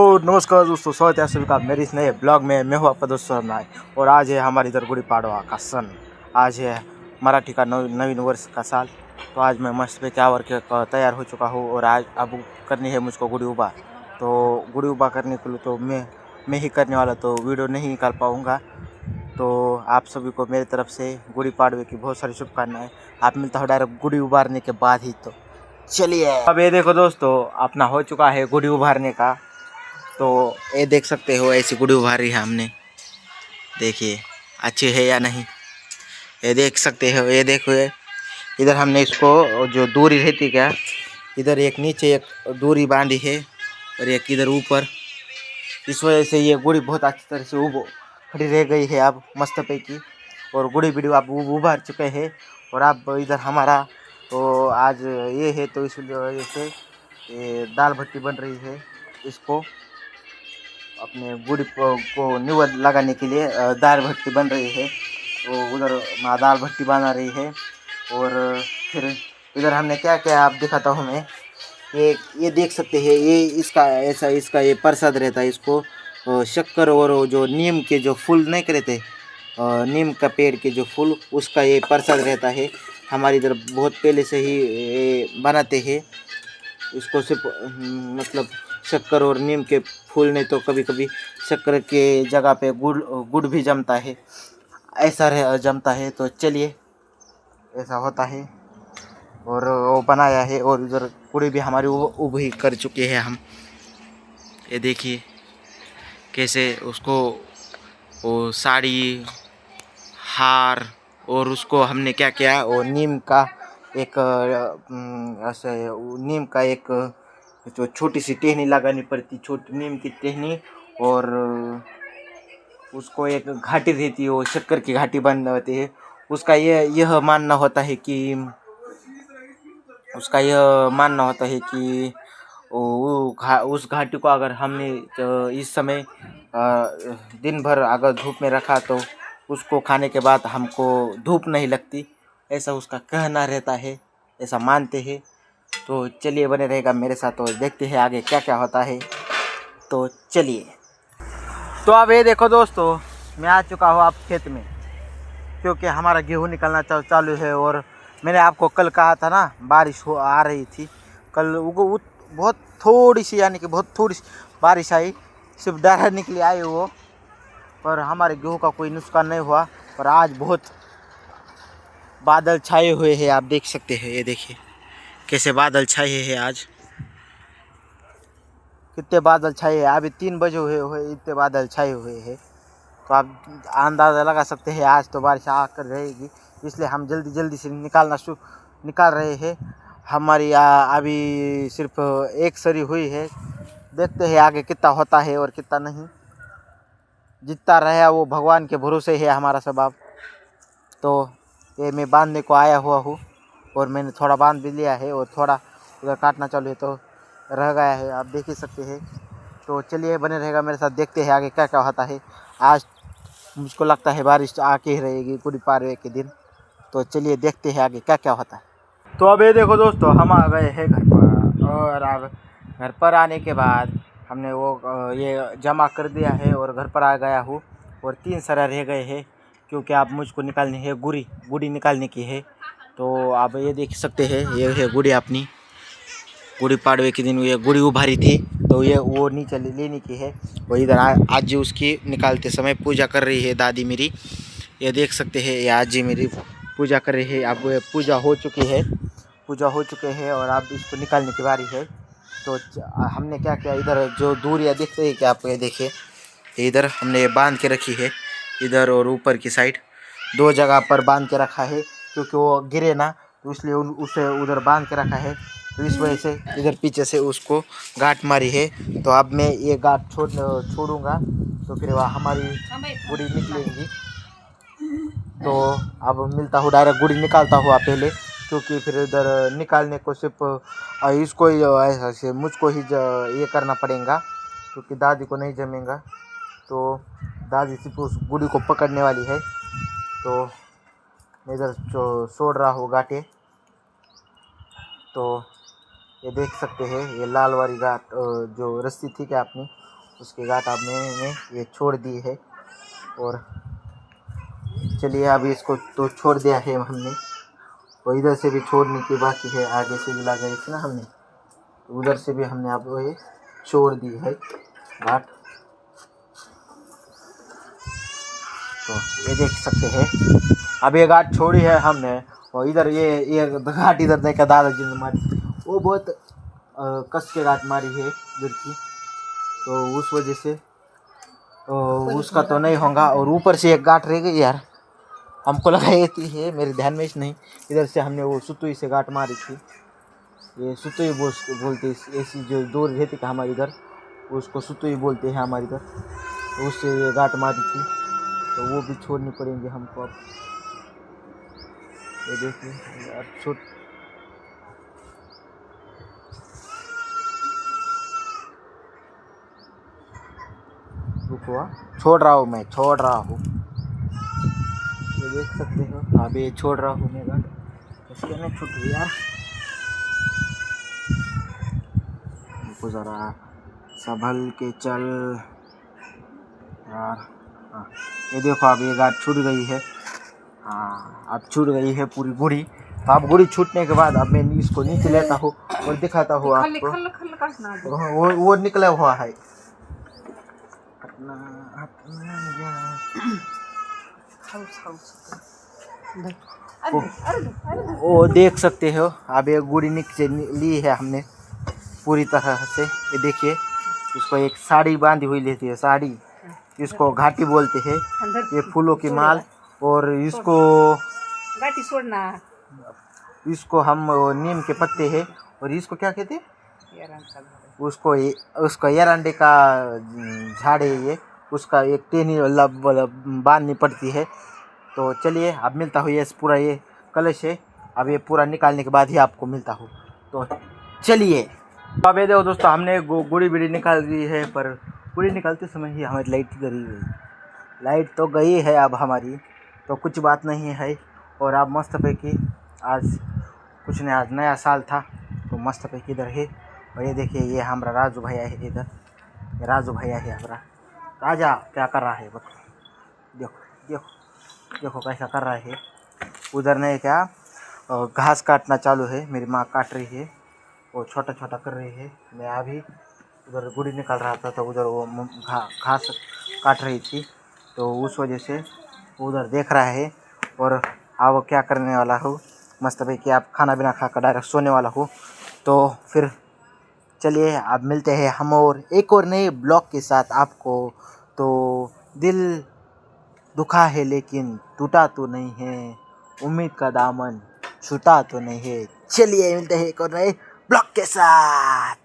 तो नमस्कार दोस्तों, स्वागत है आप सभी का मेरे इस नए ब्लॉग में। मैं हूँ आपका दोस्त सरनाय और आज है हमारे इधर गुड़ी पाड़वा का सन। आज है मराठी का नवीन वर्ष का साल। तो आज मैं मस्त पे क्या वर्क तैयार हो चुका हूँ और आज अब करनी है मुझको गुड़ी उबा। तो गुड़ी उबा करने के लिए तो मैं ही करने वाला, तो वीडियो नहीं निकाल पाऊँगा। तो आप सभी को मेरी तरफ से गुड़ी पाड़वे की बहुत सारी शुभकामनाएं। आप मिलता हो डायरेक्ट गुड़ी उबारने के बाद ही। तो चलिए, अब ये देखो दोस्तों, अपना हो चुका है गुड़ी उबारने का। तो ये देख सकते हो, ऐसी गुड़ी उभारी है हमने। देखिए अच्छी है या नहीं, ये देख सकते हो। ये देखो, इधर हमने इसको जो दूरी रहती क्या, इधर एक नीचे एक दूरी बांधी है और एक इधर ऊपर। इस वजह से ये गुड़ी बहुत अच्छी तरह से खड़ी रह गई है अब मस्त पैकी। और गुड़ी वीडियो आप उभार चुके हैं। और अब इधर हमारा तो आज ये है, तो इस वजह से ये दाल भट्टी बन रही है। इसको अपने गुड़ी को न्यू लगाने के लिए दाल भट्टी बन रही है। तो उधर माँ दाल भट्टी बना रही है। और फिर इधर हमने क्या क्या आप दिखाता हूँ मैं। ये देख सकते हैं, ये इसका ऐसा इसका ये प्रसाद रहता है। इसको शक्कर और वो जो नीम के जो फूल नहीं करते, नीम का पेड़ के जो फूल, उसका ये प्रसाद रहता है। हमारे इधर बहुत पहले से ही ये बनाते हैं इसको। सिर्फ मतलब शक्कर और नीम के फूल नहीं तो कभी कभी शक्कर के जगह पे गुड़ भी जमता है, ऐसा जमता है। तो चलिए, ऐसा होता है और वो बनाया है। और इधर गुड़ी भी हमारी उभी कर चुके हैं हम। ये देखिए कैसे उसको वो साड़ी हार, और उसको हमने क्या किया, वो नीम का एक ऐसे नीम का एक जो छोटी सी टहनी लगानी पड़ती, छोटी नीम की टहनी। और उसको एक घाटी रहती है, वो शक्कर की घाटी बन होती है। उसका यह मानना होता है कि उस घाटी को अगर हमने इस समय दिन भर अगर धूप में रखा तो उसको खाने के बाद हमको धूप नहीं लगती, ऐसा उसका कहना रहता है, ऐसा मानते हैं। तो चलिए, बने रहेगा मेरे साथ और देखते हैं आगे क्या क्या होता है। तो चलिए, तो अब ये देखो दोस्तों, मैं आ चुका हूँ आप खेत में, क्योंकि हमारा गेहूँ निकलना चालू है। और मैंने आपको कल कहा था ना, बारिश आ रही थी कल। बहुत थोड़ी सी, यानी कि बहुत थोड़ी सी बारिश आई, सिर्फ डर निकली आई वो। पर हमारे गेहूँ का कोई नुकसान नहीं हुआ। पर आज बहुत बादल छाए हुए हैं, आप देख सकते हैं। ये देखिए कैसे बादल छाए हैं आज, कितने बादल छाए हैं। अभी 3 बजे हुए इतने बादल छाए हुए हैं। तो आप अंदाज़ा लगा सकते हैं आज तो बारिश आकर रहेगी। इसलिए हम जल्दी से निकाल रहे हैं। हमारी अभी सिर्फ एक सरी हुई है। देखते हैं आगे कितना होता है और कितना नहीं। जितना रहा वो भगवान के भरोसे है हमारा सब। अब तो ये मैं बांधने को आया हुआ हूँ और मैंने थोड़ा बांध भी लिया है और थोड़ा उधर काटना चालू है, तो रह गया है, आप देख ही सकते हैं। तो चलिए, बने रहेगा मेरे साथ, देखते हैं आगे क्या क्या होता है। आज मुझको लगता है बारिश आके ही रहेगी गुड़ी पाड़वे के दिन। तो चलिए देखते हैं आगे क्या क्या होता है। तो अब ये देखो दोस्तों, हम आ गए हैं घर पर। और अब घर पर आने के बाद हमने वो ये जमा कर दिया है और घर पर आ गया हूँ। और 3 सरा रह गए हैं, क्योंकि आप मुझको निकालनी है गुड़ी निकालने की है। तो आप ये देख सकते हैं, ये है गुड़ी अपनी। गुड़ी पाड़वे के दिन ये गुड़ी उभारी थी, तो ये वो नीचे लेने की है। और इधर आज जी उसकी निकालते समय पूजा कर रही है दादी मेरी। ये देख सकते हैं, ये आज जी मेरी पूजा कर रही है। अब पूजा हो चुके हैं और अब इसको निकालने की बारी है। तो हमने क्या किया, इधर जो दूरियाँ दिखते हैं क्या आपको, ये देखिए, इधर हमने बांध के रखी है। इधर और ऊपर की साइड 2 जगह पर बांध के रखा है, क्योंकि वो गिरे ना, तो इसलिए उसे उधर बांध के रखा है। तो इस वजह से इधर पीछे से उसको गांठ मारी है। तो अब मैं ये गांठ छोड़ूंगा, तो फिर वह हमारी गुड़ी निकलेंगी। तो अब मिलता हूँ, डायरेक्ट गुड़ी निकालता हुआ पहले, क्योंकि फिर इधर निकालने को सिर्फ इसको ही ऐसा से मुझको ही ये करना पड़ेगा, क्योंकि दादी को नहीं जमेगा। तो दादी सिर्फ उस गुड़ी को पकड़ने वाली है। तो मैं इधर छोड़ रहा हूँ गांठें। तो ये देख सकते हैं, ये लाल वाली गांठ जो रस्सी थी क्या अपनी, उसकी गांठ अब मैंने ये छोड़ दी है। और चलिए अभी इसको तो छोड़ दिया है हमने, तो इधर से भी छोड़ने की बाकी है, आगे से भी लगा थी ना हमने, तो उधर से भी हमने अब ये छोड़ दी है घाट। तो ये देख सकते हैं अब ये घाट छोड़ी है हमने। और इधर ये घाट इधर देखा दादाजी ने मारी, वो बहुत कस के घाट मारी है इधर की, तो उस वजह से उसका तो नहीं होगा। और ऊपर से एक गांठ रह गई यार, हमको लगा ये थी है, मेरे ध्यान में नहीं। इधर से हमने वो सुतुई से गांठ मारी थी, ये सुतुई बोलते ऐसी जो दूर रहती थी हमारे इधर, उसको सुतुई बोलते हैं हमारे इधर, तो उससे ये गांठ मारी थी, तो वो भी छोड़नी पड़ेंगे हमको अब। ये देखिए यार छोड़ रहा हूँ मैं, छोड़ रहा हूँ, ये देख सकते हो अभी छोड़ रहा हूँ मैं गांठ, इसके नहीं छूट गई यार। रुको जरा संभल के चल यार। हाँ ये देखो अब ये गांठ छूट गई है। हाँ अब छूट गई है पूरी गुड़ी। तो अब गुड़ी छूटने के बाद अब मैं इसको नीचे लेता हूँ और दिखाता हूँ आपको। वो निकला हुआ है। वो देख सकते हो अब ये गुड़ी नीचे ली है हमने पूरी तरह से। ये देखिए इसको एक साड़ी बांधी हुई लेती है, साड़ी इसको घाटी बोलते हैं, ये फूलों की माल। और इसको घाटी छोड़ना, इसको हम नीम के पत्ते हैं, और इसको क्या कहते हैं, उसको एरंडे का झाड़ है ये, उसका एक टेनी बांधनी पड़ती है। तो चलिए अब मिलता हूँ, ये पूरा ये कलश है, अब ये पूरा निकालने के बाद ही आपको मिलता हूँ। तो चलिए अब ये देखो दोस्तों, हमने गुड़ी बिड़ी निकाल दी है, पर गुड़ी निकालते समय ही हमारी लाइट गई गई। लाइट तो गई है अब हमारी, तो कुछ बात नहीं है। और अब मस्त पैकी आज कुछ नहीं, आज नया साल था तो मस्त पैकी इधर है। और ये देखिए ये हमारा राजू भैया है इधर, ये राजू भैया है हमारा। राजा क्या कर रहा है देखो देखो देखो देखो कैसा कर रहा है। उधर नहीं क्या घास काटना चालू है, मेरी माँ काट रही है, वो छोटा छोटा कर रही है। मैं अभी उधर गुड़ी निकाल रहा था तो उधर वो घास काट रही थी, तो उस वजह से उधर देख रहा है। और अब क्या करने वाला हूँ, मस्त भाई कि आप खाना बिना खाकर डायरेक्ट सोने वाला हूँ। तो फिर चलिए अब मिलते हैं हम और एक और नए ब्लॉग के साथ आपको। तो दिल दुखा है लेकिन टूटा तो नहीं है, उम्मीद का दामन छूटा तो नहीं है। चलिए मिलते हैं एक और नए ब्लॉग के साथ।